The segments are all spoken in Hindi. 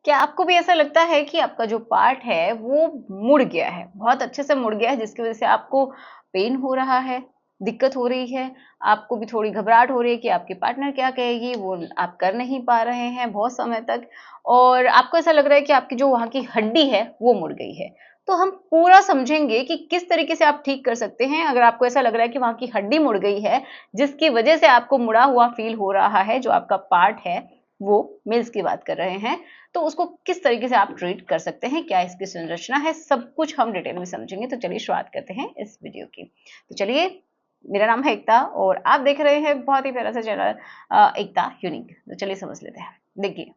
क्या आपको भी ऐसा लगता है कि आपका जो पार्ट है वो मुड़ गया है, बहुत अच्छे से मुड़ गया है, जिसकी वजह से आपको पेन हो रहा है, दिक्कत हो रही है, आपको भी थोड़ी घबराहट हो रही है कि आपके पार्टनर क्या कहेगी, वो आप कर नहीं पा रहे हैं बहुत समय तक, और आपको ऐसा लग रहा है कि आपकी जो वहाँ की हड्डी है वो मुड़ गई है। तो हम पूरा समझेंगे कि किस तरीके से आप ठीक कर सकते हैं अगर आपको ऐसा लग रहा है कि वहाँ की हड्डी मुड़ गई है, जिसकी वजह से आपको मुड़ा हुआ फील हो रहा है, जो आपका पार्ट है वो मिल्स की बात कर रहे हैं। तो उसको किस तरीके से आप ट्रीट कर सकते हैं, क्या इसकी संरचना है, सब कुछ हम डिटेल में समझेंगे। तो चलिए शुरुआत करते हैं इस वीडियो की। तो चलिए, मेरा नाम है एकता और आप देख रहे हैं बहुत ही प्यारा सा चैनल एकता यूनिक। तो चलिए समझ लेते हैं। देखिए,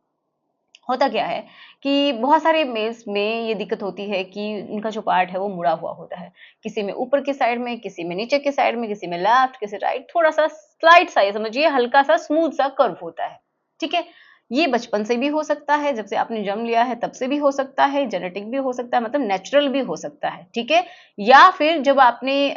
होता क्या है कि बहुत सारे मेल्स में ये दिक्कत होती है कि उनका जो पार्ट है वो मुड़ा हुआ होता है, किसी में ऊपर की साइड में, किसी में नीचे की साइड में, किसी में लेफ्ट, किसी राइट, थोड़ा सा स्लाइड सा, ये समझिए हल्का सा स्मूथ सा कर्व होता है। ठीक है, ये बचपन से भी हो सकता है, जब से आपने जन्म लिया है तब से भी हो सकता है, जेनेटिक भी हो सकता है, मतलब नेचुरल भी हो सकता है। ठीक है, या फिर जब आपने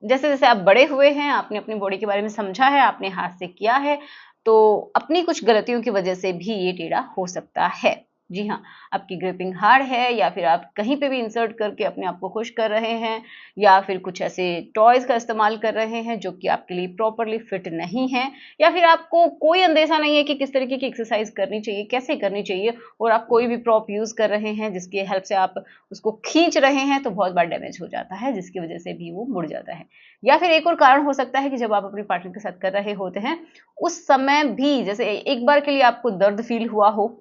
जैसे जैसे आप बड़े हुए हैं, आपने अपनी बॉडी के बारे में समझा है, आपने हाथ से किया है, तो अपनी कुछ गलतियों की वजह से भी ये टेढ़ा हो सकता है। जी हाँ, आपकी ग्रिपिंग हार्ड है, या फिर आप कहीं पे भी इंसर्ट करके अपने आप को खुश कर रहे हैं, या फिर कुछ ऐसे टॉयज का इस्तेमाल कर रहे हैं जो कि आपके लिए प्रॉपरली फिट नहीं है, या फिर आपको कोई अंदेशा नहीं है कि किस तरीके की एक्सरसाइज करनी चाहिए, कैसे करनी चाहिए, और आप कोई भी प्रॉप यूज कर रहे हैं जिसकी हेल्प से आप उसको खींच रहे हैं, तो बहुत बार डैमेज हो जाता है, जिसकी वजह से भी वो मुड़ जाता है। या फिर एक और कारण हो सकता है कि जब आप अपने पार्टनर के साथ कर रहे होते हैं, उस समय भी जैसे एक बार के लिए आपको दर्द फील हुआ हो,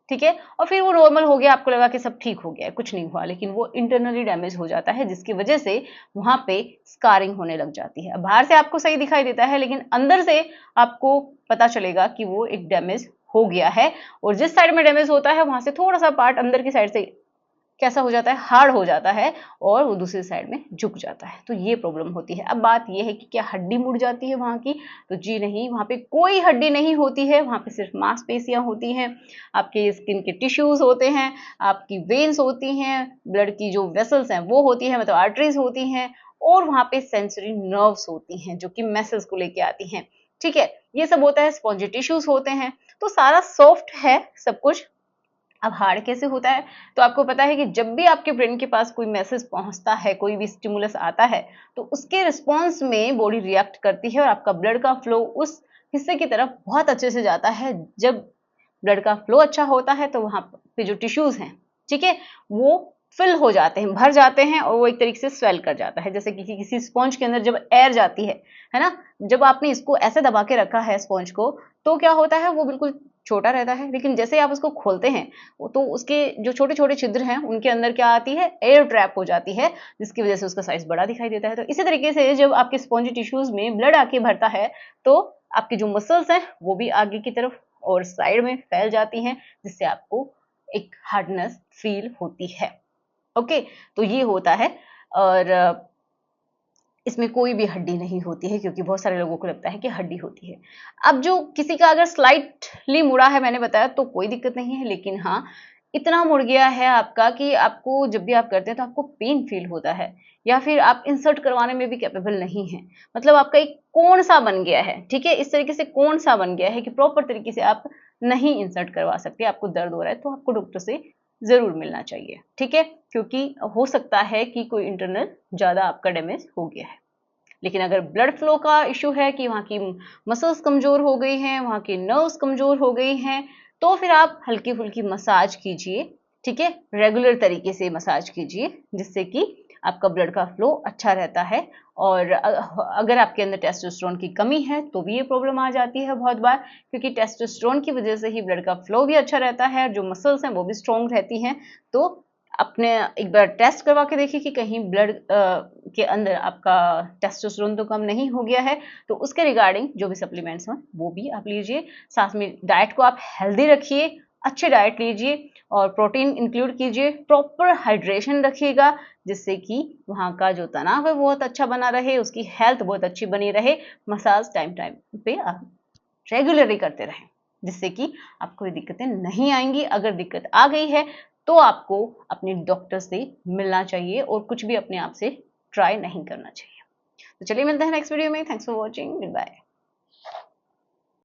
ठीक है, और फिर वो नॉर्मल हो गया, आपको लगा कि सब ठीक हो गया है, कुछ नहीं हुआ, लेकिन वो इंटरनली डैमेज हो जाता है, जिसकी वजह से वहां पे स्कारिंग होने लग जाती है। बाहर से आपको सही दिखाई देता है, लेकिन अंदर से आपको पता चलेगा कि वो एक डैमेज हो गया है, और जिस साइड में डैमेज होता है वहां से थोड़ा सा पार्ट अंदर की साइड से कैसा हो जाता है, हार्ड हो जाता है, और वो दूसरी साइड में झुक जाता है। तो ये प्रॉब्लम होती है। अब बात ये है कि क्या हड्डी मुड़ जाती है वहां की? तो जी नहीं, वहां पे कोई हड्डी नहीं होती है, वहां पे सिर्फ मांसपेशियां होती हैं, आपके स्किन के टिश्यूज होते हैं, आपकी वेन्स होती हैं, ब्लड की जो वेसल्स हैं वो होती है, मतलब आर्टरीज होती हैं, और वहां पे सेंसरी नर्व्स होती हैं जो कि मैसेज को लेके आती हैं। ठीक है, ये सब होता है, स्पॉन्जी टिश्यूज होते हैं। तो सारा सॉफ्ट है सब कुछ। अब हार्ड कैसे होता है? तो आपको पता है कि जब भी आपके ब्रेन के पास कोई मैसेज पहुंचता है, कोई भी स्टिमुलस आता है, तो उसके रिस्पॉन्स में बॉडी रिएक्ट करती है और आपका ब्लड का फ्लो उस हिस्से की तरफ बहुत अच्छे से जाता है। जब ब्लड का फ्लो अच्छा होता है तो वहां पे जो टिश्यूज हैं, ठीक है, वो फिल हो जाते हैं, भर जाते हैं, और वो एक तरीके से स्वेल कर जाता है, जैसे कि किसी स्पॉन्ज के अंदर जब एयर जाती है ना। जब आपने इसको ऐसे दबा के रखा है स्पॉन्ज को, तो क्या होता है, वो बिल्कुल छोटा रहता है, लेकिन जैसे आप उसको खोलते हैं तो उसके जो छोटे छोटे छिद्र हैं उनके अंदर क्या आती है, एयर ट्रैप हो जाती है, जिसकी वजह से उसका साइज बड़ा दिखाई देता है। तो इसी तरीके से जब आपके स्पॉन्जी टिश्यूज में ब्लड आके भरता है, तो आपकी जो मसल्स हैं वो भी आगे की तरफ और साइड में फैल जाती हैं, जिससे आपको एक हार्डनेस फील होती है। ओके, तो ये होता है। और इसमें कोई भी हड्डी नहीं होती है, क्योंकि बहुत सारे लोगों को लगता है कि हड्डी होती है। अब जो किसी का अगर स्लाइटली मुड़ा है, मैंने बताया, तो कोई दिक्कत नहीं है, लेकिन हाँ, इतना मुड़ गया है आपका कि आपको जब भी आप करते हैं तो आपको पेन फील होता है, या फिर आप इंसर्ट करवाने में भी कैपेबल नहीं है, मतलब आपका एक कोण सा बन गया है। ठीक है, इस तरीके से कोण सा बन गया है कि प्रॉपर तरीके से आप नहीं इंसर्ट करवा सकते, आपको दर्द हो रहा है, तो आपको डॉक्टर से जरूर मिलना चाहिए। ठीक है, क्योंकि हो सकता है कि कोई इंटरनल ज्यादा आपका डैमेज हो गया है। लेकिन अगर ब्लड फ्लो का इश्यू है कि वहाँ की मसल्स कमजोर हो गई हैं, वहाँ की नर्व्स कमजोर हो गई हैं, तो फिर आप हल्की फुल्की मसाज कीजिए। ठीक है, रेगुलर तरीके से मसाज कीजिए, जिससे कि आपका ब्लड का फ्लो अच्छा रहता है। और अगर आपके अंदर टेस्टोस्टेरोन की कमी है तो भी ये प्रॉब्लम आ जाती है बहुत बार, क्योंकि टेस्टोस्टेरोन की वजह से ही ब्लड का फ्लो भी अच्छा रहता है, जो मसल्स हैं वो भी स्ट्रॉन्ग रहती हैं। तो अपने एक बार टेस्ट करवा के देखिए कि कहीं ब्लड के अंदर आपका टेस्टोस्टेरोन तो कम नहीं हो गया है। तो उसके रिगार्डिंग जो भी सप्लीमेंट्स हैं वो भी आप लीजिए। साथ में डाइट को आप हेल्दी रखिए, अच्छे डाइट लीजिए, और प्रोटीन इंक्लूड कीजिए, प्रॉपर हाइड्रेशन रखिएगा, जिससे कि वहाँ का जो तनाव है वो बहुत अच्छा बना रहे, उसकी हेल्थ बहुत अच्छी बनी रहे। मसाज टाइम टाइम पे आप रेगुलरली करते रहें, जिससे कि आपको ये दिक्कतें नहीं आएंगी। अगर दिक्कत आ गई है तो आपको अपने डॉक्टर से मिलना चाहिए, और कुछ भी अपने आप से ट्राई नहीं करना चाहिए। तो चलिए मिलते हैं नेक्स्ट वीडियो में। Thanks for watching, good bye.